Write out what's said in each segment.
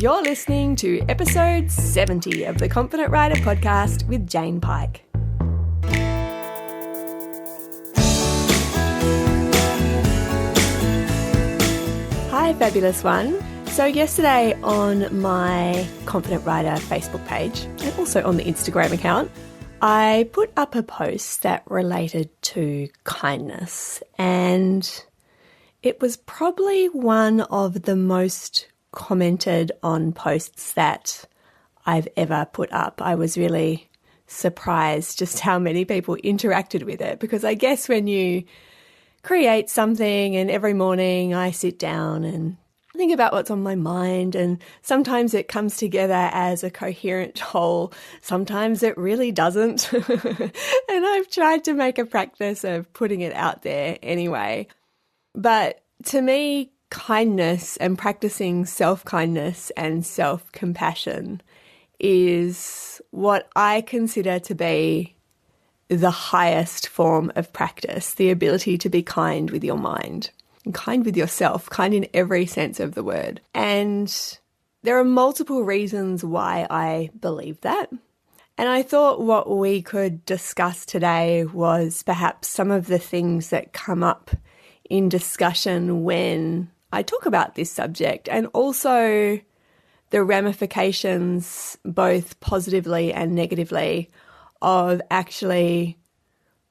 You're listening to episode 70 of the Confident Writer podcast with Jane Pike. Hi, fabulous one. So yesterday on my Confident Writer Facebook page and also on the Instagram account, I put up a post that related to kindness, and it was probably one of the most commented on posts that I've ever put up. I was really surprised just how many people interacted with it, because I guess when you create something and every morning I sit down and think about what's on my mind, and sometimes it comes together as a coherent whole, sometimes it really doesn't. And I've tried to make a practice of putting it out there anyway. But to me, kindness and practicing self-kindness and self-compassion is what I consider to be the highest form of practice, the ability to be kind with your mind, and kind with yourself, kind in every sense of the word. And there are multiple reasons why I believe that. And I thought what we could discuss today was perhaps some of the things that come up in discussion when I talk about this subject, and also the ramifications, both positively and negatively, of actually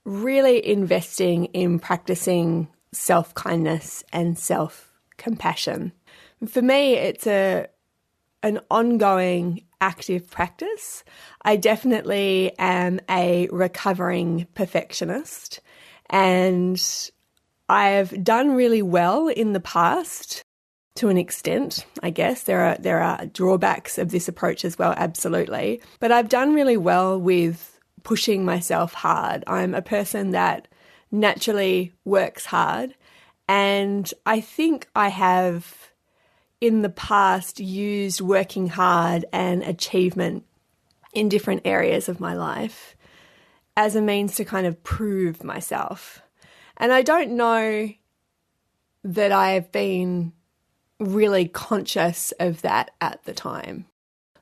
really investing in practicing self-kindness and self-compassion. For me, it's an ongoing active practice. I definitely am a recovering perfectionist, and I've done really well in the past to an extent, I guess. There are drawbacks of this approach as well, absolutely. But I've done really well with pushing myself hard. I'm a person that naturally works hard, and I think I have in the past used working hard and achievement in different areas of my life as a means to kind of prove myself. And I don't know that I've been really conscious of that at the time.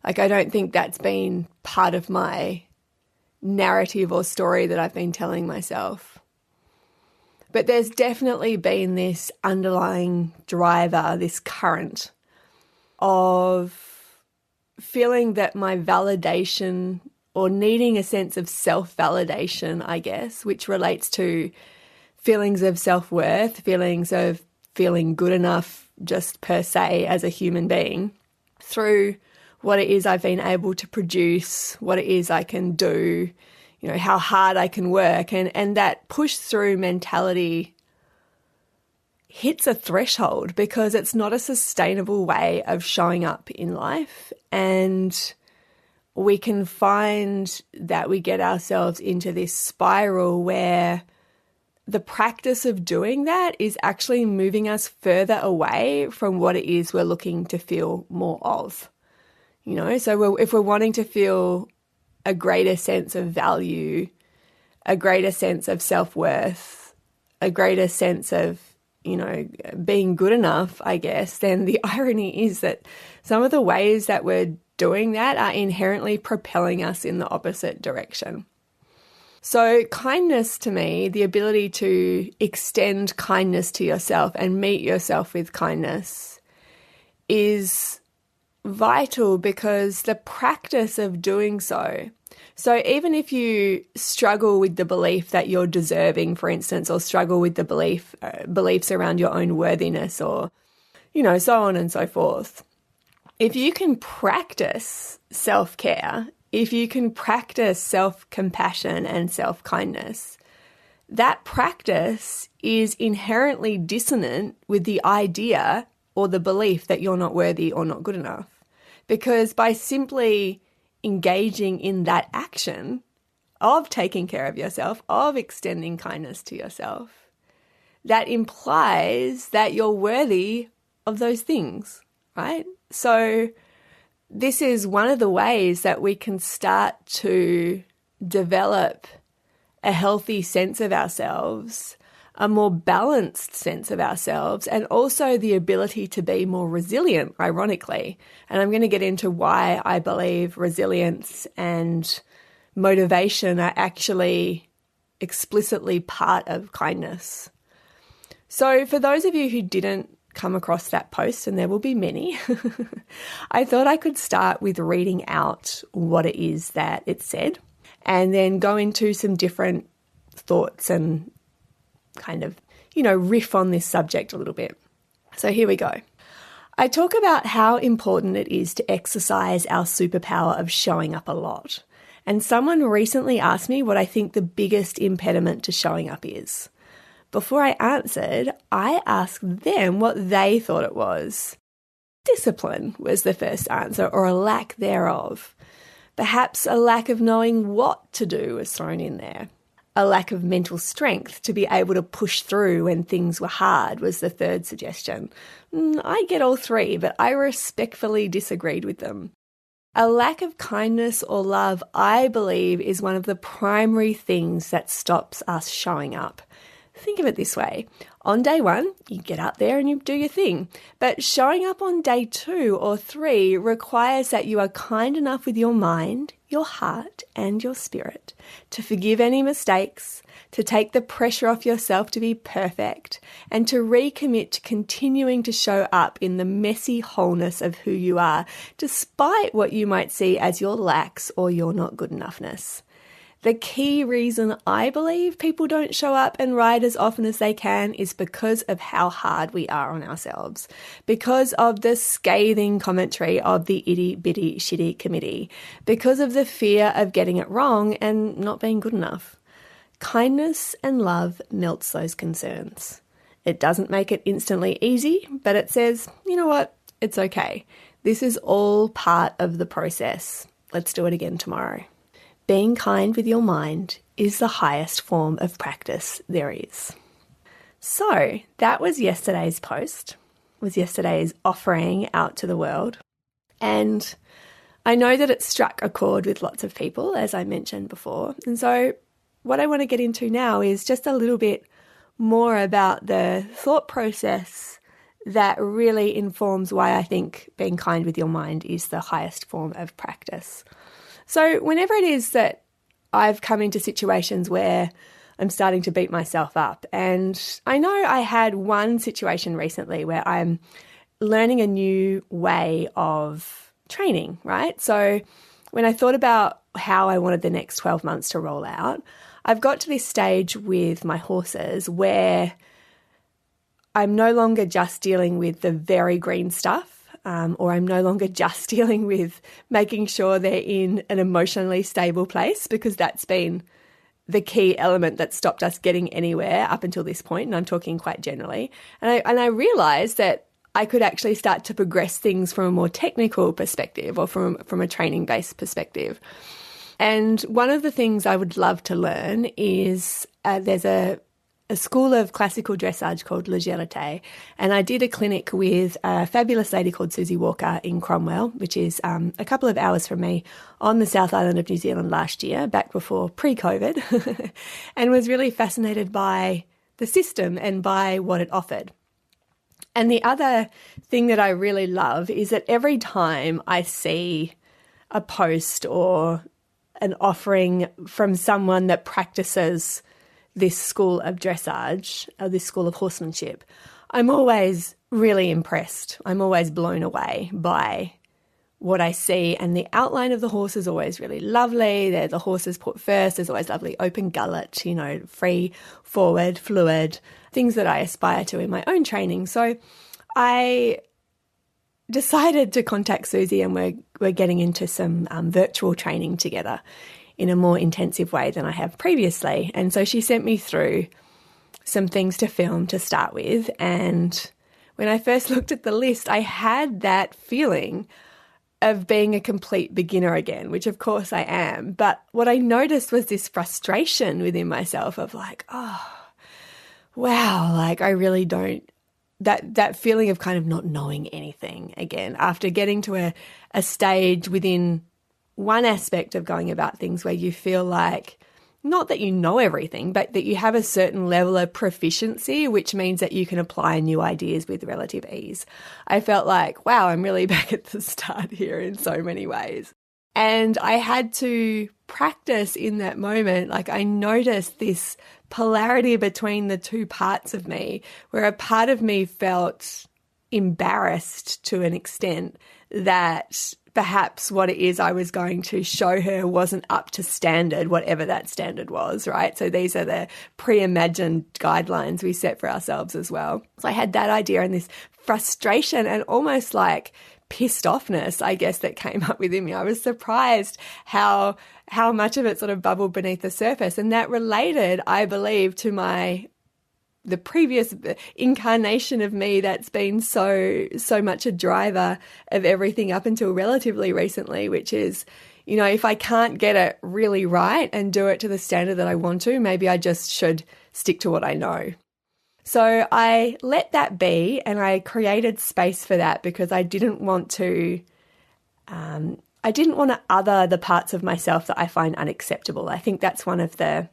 Like, I don't think that's been part of my narrative or story that I've been telling myself. But there's definitely been this underlying driver, this current of feeling that my validation, or needing a sense of self-validation, I guess, which relates to feelings of self-worth, feelings of feeling good enough just per se as a human being, through what it is I've been able to produce, what it is I can do, you know, how hard I can work. And that push-through mentality hits a threshold because it's not a sustainable way of showing up in life. And we can find that we get ourselves into this spiral where the practice of doing that is actually moving us further away from what it is we're looking to feel more of. You know, so if we're wanting to feel a greater sense of value, a greater sense of self-worth, a greater sense of, you know, being good enough, I guess, then the irony is that some of the ways that we're doing that are inherently propelling us in the opposite direction. So kindness, to me, the ability to extend kindness to yourself and meet yourself with kindness, is vital, because the practice of doing so even if you struggle with the belief that you're deserving, for instance, or struggle with the beliefs around your own worthiness, or, you know, so on and so forth, if you can practice self-care, if you can practice self-compassion and self-kindness, that practice is inherently dissonant with the idea or the belief that you're not worthy or not good enough. Because by simply engaging in that action of taking care of yourself, of extending kindness to yourself, that implies that you're worthy of those things, right? So this is one of the ways that we can start to develop a healthy sense of ourselves, a more balanced sense of ourselves, and also the ability to be more resilient, ironically. And I'm going to get into why I believe resilience and motivation are actually explicitly part of kindness. So for those of you who didn't come across that post, and there will be many, I thought I could start with reading out what it is that it said, and then go into some different thoughts and kind of, riff on this subject a little bit. So here we go. I talk about how important it is to exercise our superpower of showing up a lot. And someone recently asked me what I think the biggest impediment to showing up is. Before I answered, I asked them what they thought it was. Discipline was the first answer, or a lack thereof. Perhaps a lack of knowing what to do was thrown in there. A lack of mental strength to be able to push through when things were hard was the third suggestion. I get all three, but I respectfully disagreed with them. A lack of kindness or love, I believe, is one of the primary things that stops us showing up. Think of it this way. On day one, you get out there and you do your thing. But showing up on day 2 or 3 requires that you are kind enough with your mind, your heart, and your spirit to forgive any mistakes, to take the pressure off yourself to be perfect, and to recommit to continuing to show up in the messy wholeness of who you are, despite what you might see as your lacks or your not good enoughness. The key reason I believe people don't show up and ride as often as they can is because of how hard we are on ourselves, because of the scathing commentary of the Itty Bitty Shitty Committee, because of the fear of getting it wrong and not being good enough. Kindness and love melts those concerns. It doesn't make it instantly easy, but it says, you know what, it's okay. This is all part of the process. Let's do it again tomorrow. Being kind with your mind is the highest form of practice there is. So that was yesterday's post, was yesterday's offering out to the world. And I know that it struck a chord with lots of people, as I mentioned before. And so what I want to get into now is just a little bit more about the thought process that really informs why I think being kind with your mind is the highest form of practice. So whenever it is that I've come into situations where I'm starting to beat myself up, and I know I had one situation recently where I'm learning a new way of training, right? So when I thought about how I wanted the next 12 months to roll out, I've got to this stage with my horses where I'm no longer just dealing with the very green stuff. Or I'm no longer just dealing with making sure they're in an emotionally stable place, because that's been the key element that stopped us getting anywhere up until this point, and I'm talking quite generally. And I realised that I could actually start to progress things from a more technical perspective, or from a training-based perspective. And one of the things I would love to learn is there's a school of classical dressage called Légèreté, and I did a clinic with a fabulous lady called Susie Walker in Cromwell, which is a couple of hours from me, on the South Island of New Zealand last year, back before pre-COVID, and was really fascinated by the system and by what it offered. And the other thing that I really love is that every time I see a post or an offering from someone that practices this school of dressage, this school of horsemanship, I'm always really impressed. I'm always blown away by what I see, and the outline of the horse is always really lovely. The horse is put first. There's always lovely open gullet, free, forward, fluid, things that I aspire to in my own training. So I decided to contact Susie, and we're getting into some virtual training together in a more intensive way than I have previously. And so she sent me through some things to film to start with. And when I first looked at the list, I had that feeling of being a complete beginner again, which of course I am. But what I noticed was this frustration within myself of like, oh, wow, like I really don't, that feeling of kind of not knowing anything again after getting to a stage within one aspect of going about things where you feel like, not that you know everything, but that you have a certain level of proficiency, which means that you can apply new ideas with relative ease. I felt like, wow, I'm really back at the start here in so many ways. And I had to practice in that moment. Like, I noticed this polarity between the two parts of me, where a part of me felt embarrassed to an extent that perhaps what it is I was going to show her wasn't up to standard, whatever that standard was, right? So these are the pre-imagined guidelines we set for ourselves as well. So I had that idea and this frustration and almost like pissed offness, I guess, that came up within me. I was surprised how much of it sort of bubbled beneath the surface. And that related, I believe, to the previous incarnation of me that's been so much a driver of everything up until relatively recently, which is, if I can't get it really right and do it to the standard that I want to, maybe I just should stick to what I know. So I let that be, and I created space for that because I didn't want to other the parts of myself that I find unacceptable. I think that's one of the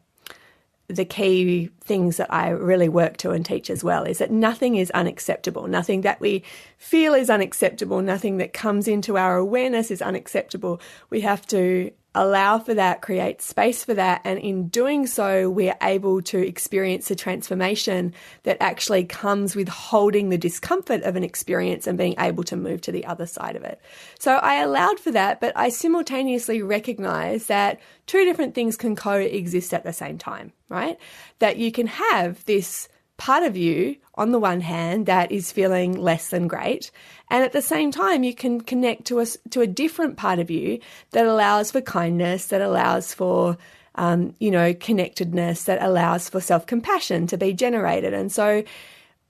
key things that I really work to and teach as well, is that nothing is unacceptable. Nothing that we feel is unacceptable. Nothing that comes into our awareness is unacceptable. We have to allow for that, create space for that. And in doing so, we're able to experience the transformation that actually comes with holding the discomfort of an experience and being able to move to the other side of it. So I allowed for that, but I simultaneously recognize that two different things can coexist at the same time, right? That you can have this part of you on the one hand that is feeling less than great, and at the same time you can connect to a different part of you that allows for kindness, that allows for connectedness, that allows for self-compassion to be generated. And so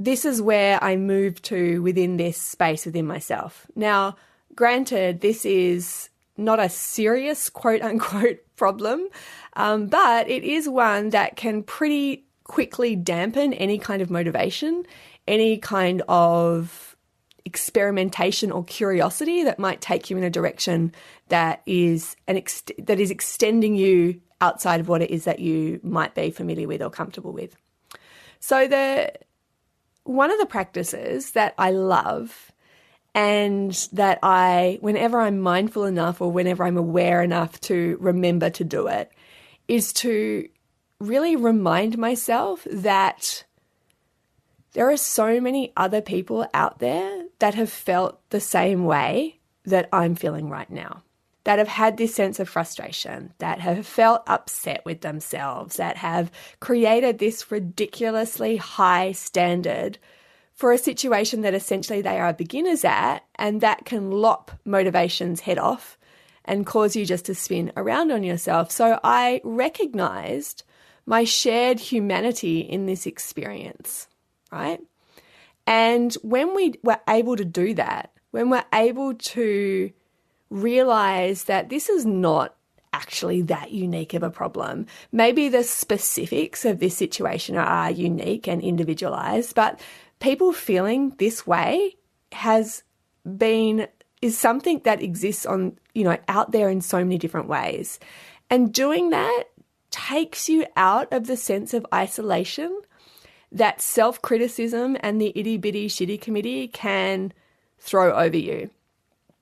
this is where I move to within this space within myself. Now, granted, this is not a serious quote unquote problem, but it is one that can pretty quickly dampen any kind of motivation, any kind of experimentation or curiosity that might take you in a direction that is extending you outside of what it is that you might be familiar with or comfortable with. So one of the practices that I love, and that whenever I'm mindful enough or whenever I'm aware enough to remember to do it, is to really remind myself that there are so many other people out there that have felt the same way that I'm feeling right now, that have had this sense of frustration, that have felt upset with themselves, that have created this ridiculously high standard for a situation that essentially they are beginners at, and that can lop motivation's head off and cause you just to spin around on yourself. So I recognized my shared humanity in this experience, right? And when we were able to do that, when we're able to realize that this is not actually that unique of a problem, maybe the specifics of this situation are unique and individualized, but people feeling this way is something that exists out there in so many different ways. And doing that takes you out of the sense of isolation that self-criticism and the Itty Bitty Shitty Committee can throw over you.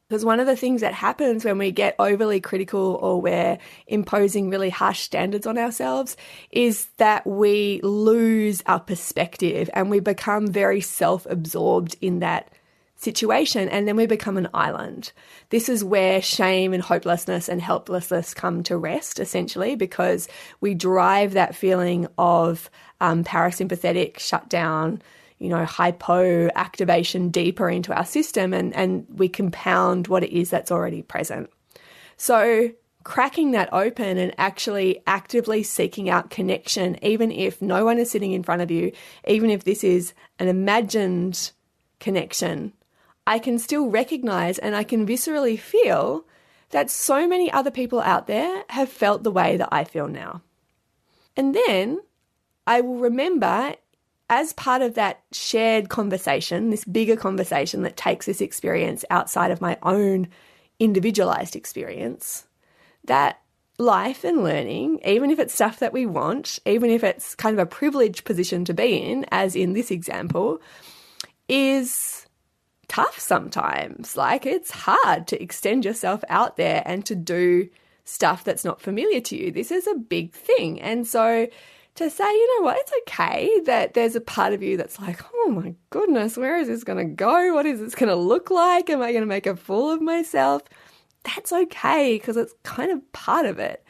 Because one of the things that happens when we get overly critical or we're imposing really harsh standards on ourselves is that we lose our perspective and we become very self-absorbed in that situation, and then we become an island. This is where shame and hopelessness and helplessness come to rest, essentially, because we drive that feeling of parasympathetic shutdown, hypo activation deeper into our system, and we compound what it is that's already present. So cracking that open and actually actively seeking out connection, even if no one is sitting in front of you, even if this is an imagined connection, I can still recognize and I can viscerally feel that so many other people out there have felt the way that I feel now. And then I will remember, as part of that shared conversation, this bigger conversation that takes this experience outside of my own individualized experience, that life and learning, even if it's stuff that we want, even if it's kind of a privileged position to be in, as in this example, is tough sometimes. Like, it's hard to extend yourself out there and to do stuff that's not familiar to you. This is a big thing. And so to say, you know what, it's okay that there's a part of you that's like, oh my goodness, where is this going to go? What is this going to look like? Am I going to make a fool of myself? That's okay, because it's kind of part of it.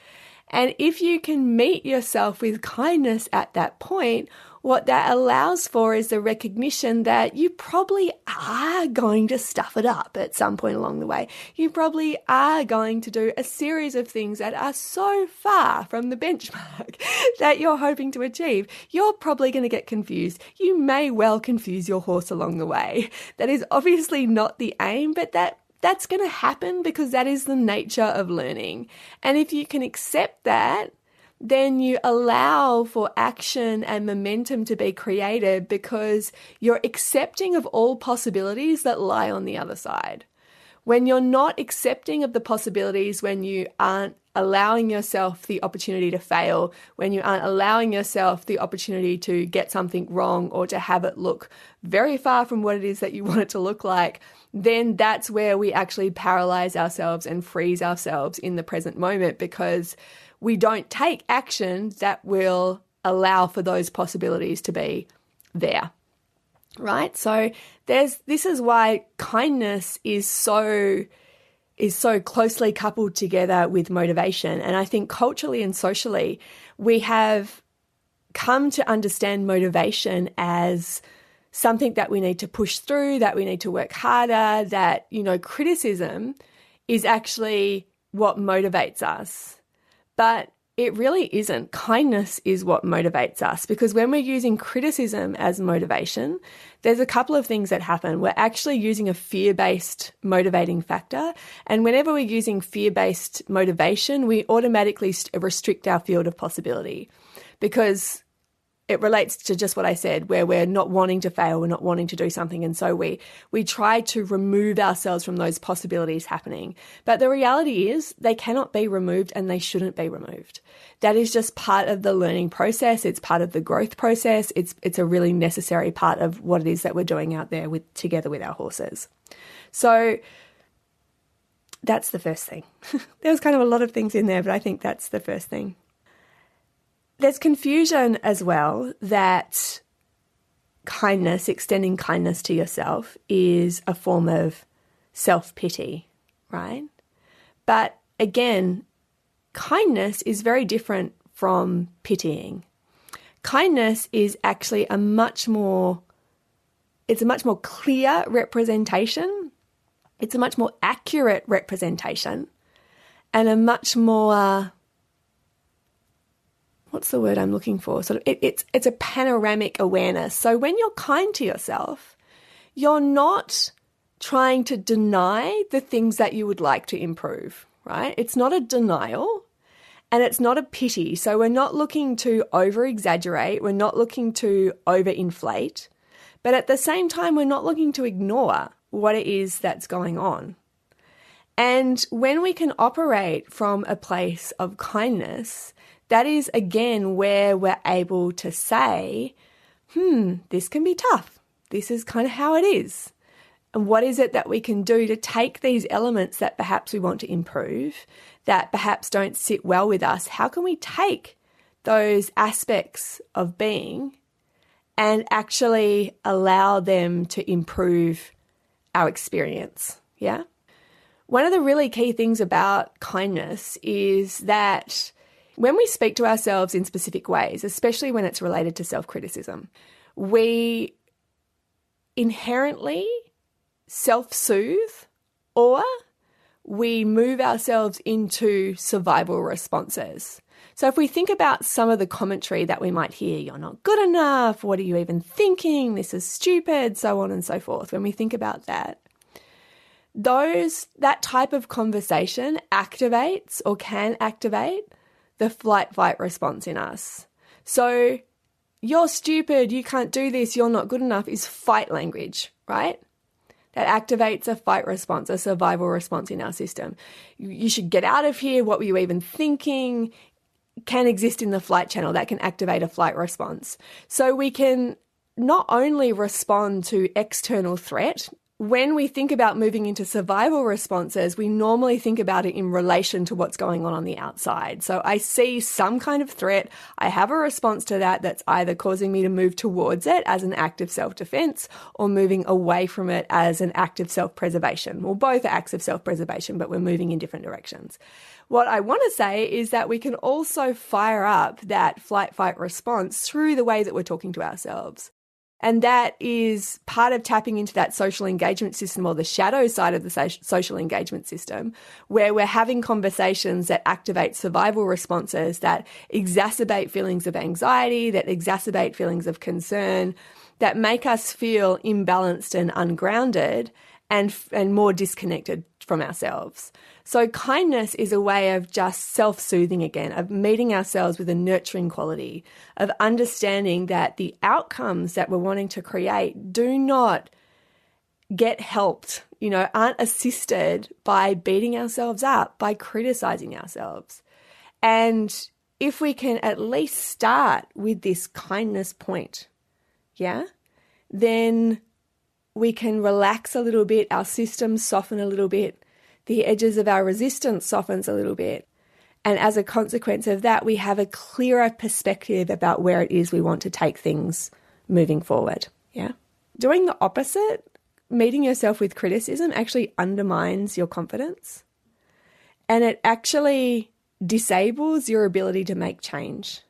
And if you can meet yourself with kindness at that point, what that allows for is the recognition that you probably are going to stuff it up at some point along the way. You probably are going to do a series of things that are so far from the benchmark that you're hoping to achieve. You're probably going to get confused. You may well confuse your horse along the way. That is obviously not the aim, but that's going to happen because that is the nature of learning. And if you can accept that, then you allow for action and momentum to be created because you're accepting of all possibilities that lie on the other side. When you're not accepting of the possibilities, when you aren't allowing yourself the opportunity to fail, when you aren't allowing yourself the opportunity to get something wrong or to have it look very far from what it is that you want it to look like, then that's where we actually paralyze ourselves and freeze ourselves in the present moment, because we don't take action that will allow for those possibilities to be there, right? So this is why kindness is so closely coupled together with motivation. And I think culturally and socially, we have come to understand motivation as something that we need to push through, that we need to work harder, that, criticism is actually what motivates us. But it really isn't. Kindness is what motivates us, because when we're using criticism as motivation, there's a couple of things that happen. We're actually using a fear-based motivating factor. And whenever we're using fear-based motivation, we automatically restrict our field of possibility, because it relates to just what I said, where we're not wanting to fail, we're not wanting to do something. And so we try to remove ourselves from those possibilities happening. But the reality is they cannot be removed and they shouldn't be removed. That is just part of the learning process. It's part of the growth process. It's a really necessary part of what it is that we're doing out there together with our horses. So that's the first thing. There was kind of a lot of things in there, but I think that's the first thing. There's confusion as well that kindness, extending kindness to yourself, is a form of self-pity, right? But again, kindness is very different from pitying. Kindness is actually a much more clear representation. It's a much more accurate representation, and a much more, what's the word I'm looking for? It's a panoramic awareness. So when you're kind to yourself, you're not trying to deny the things that you would like to improve, right? It's not a denial and it's not a pity. So we're not looking to over-exaggerate. We're not looking to over-inflate. But at the same time, we're not looking to ignore what it is that's going on. And when we can operate from a place of kindness, that is, again, where we're able to say, this can be tough. This is kind of how it is. And what is it that we can do to take these elements that perhaps we want to improve, that perhaps don't sit well with us? How can we take those aspects of being and actually allow them to improve our experience? Yeah. One of the really key things about kindness is that when we speak to ourselves in specific ways, especially when it's related to self-criticism, we inherently self-soothe, or we move ourselves into survival responses. So if we think about some of the commentary that we might hear, you're not good enough, what are you even thinking, this is stupid, so on and so forth. When we think about that type of conversation activates or can activate the flight-fight response in us. So you're stupid, you can't do this, you're not good enough is fight language, right? that activates a fight response, a survival response in our system. You should get out of here. What were you even thinking? Can exist in the flight channel that can activate a flight response. So we can not only respond to external threat. When we think about moving into survival responses, we normally think about it in relation to what's going on the outside. So I see some kind of threat. I have a response to that that's either causing me to move towards it as an act of self-defense or moving away from it as an act of self-preservation. Well, both are acts of self-preservation, but we're moving in different directions. What I want to say is that we can also fire up that flight-fight response through the way that we're talking to ourselves. And that is part of tapping into that social engagement system, or the shadow side of the social engagement system, where we're having conversations that activate survival responses, that exacerbate feelings of anxiety, that exacerbate feelings of concern, that make us feel imbalanced and ungrounded and more disconnected from ourselves. So kindness is a way of just self-soothing again, of meeting ourselves with a nurturing quality, of understanding that the outcomes that we're wanting to create do not get helped, aren't assisted by beating ourselves up, by criticizing ourselves. And if we can at least start with this kindness point, then we can relax a little bit, our systems soften a little bit, the edges of our resistance softens a little bit. And as a consequence of that, we have a clearer perspective about where it is we want to take things moving forward. Doing the opposite, meeting yourself with criticism, actually undermines your confidence. And it actually disables your ability to make change.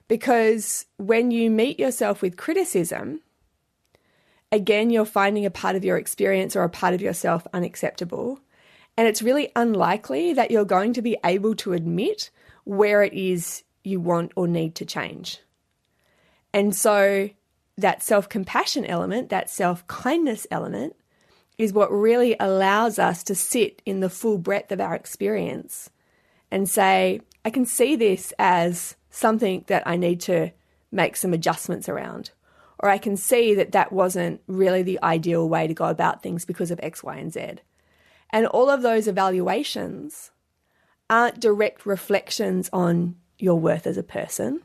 Because when you meet yourself with criticism, again, you're finding a part of your experience or a part of yourself unacceptable. And it's really unlikely that you're going to be able to admit where it is you want or need to change. And so that self-compassion element, that self-kindness element, is what really allows us to sit in the full breadth of our experience and say, I can see this as something that I need to make some adjustments around. Or I can see that that wasn't really the ideal way to go about things because of X, Y, and Z. And all of those evaluations aren't direct reflections on your worth as a person.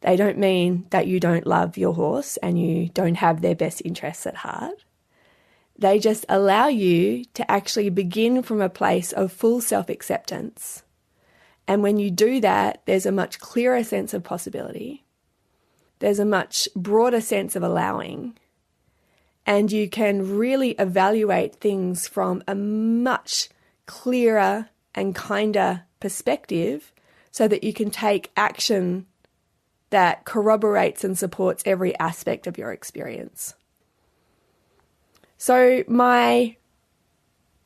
They don't mean that you don't love your horse and you don't have their best interests at heart. They just allow you to actually begin from a place of full self-acceptance. And when you do that, there's a much clearer sense of possibility. There's a much broader sense of allowing. And you can really evaluate things from a much clearer and kinder perspective so that you can take action that corroborates and supports every aspect of your experience. So I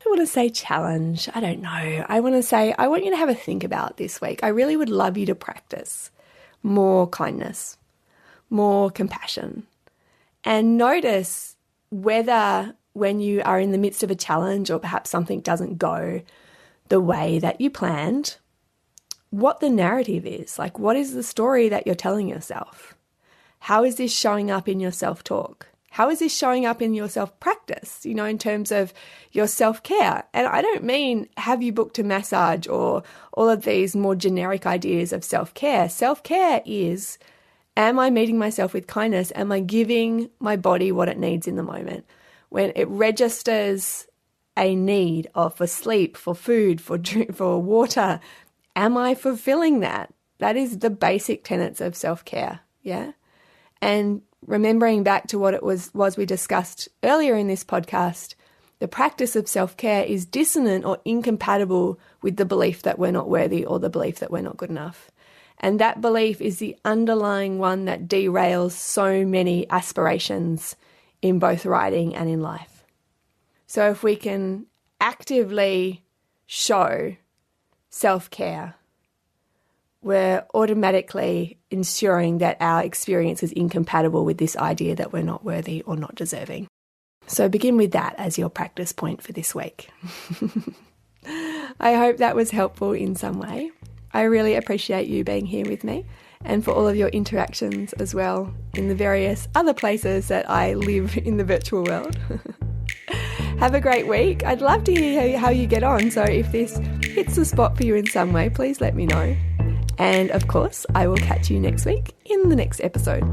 want to say challenge, I don't know. I want to say, I want you to have a think about this week. I really would love you to practice more kindness, more compassion, and notice whether when you are in the midst of a challenge or perhaps something doesn't go the way that you planned, what the narrative is. Like, what is the story that you're telling yourself? How is this showing up in your self-talk? How is this showing up in your self-practice, in terms of your self-care? And I don't mean have you booked a massage or all of these more generic ideas of self-care. Self-care is, am I meeting myself with kindness? Am I giving my body what it needs in the moment? When it registers a need for sleep, for food, for drink, for water, am I fulfilling that? That is the basic tenets of self-care, And remembering back to what it was we discussed earlier in this podcast, the practice of self-care is dissonant or incompatible with the belief that we're not worthy or the belief that we're not good enough. And that belief is the underlying one that derails so many aspirations in both writing and in life. So if we can actively show self-care, we're automatically ensuring that our experience is incompatible with this idea that we're not worthy or not deserving. So begin with that as your practice point for this week. I hope that was helpful in some way. I really appreciate you being here with me and for all of your interactions as well in the various other places that I live in the virtual world. Have a great week. I'd love to hear how you get on. So if this hits the spot for you in some way, please let me know. And of course, I will catch you next week in the next episode.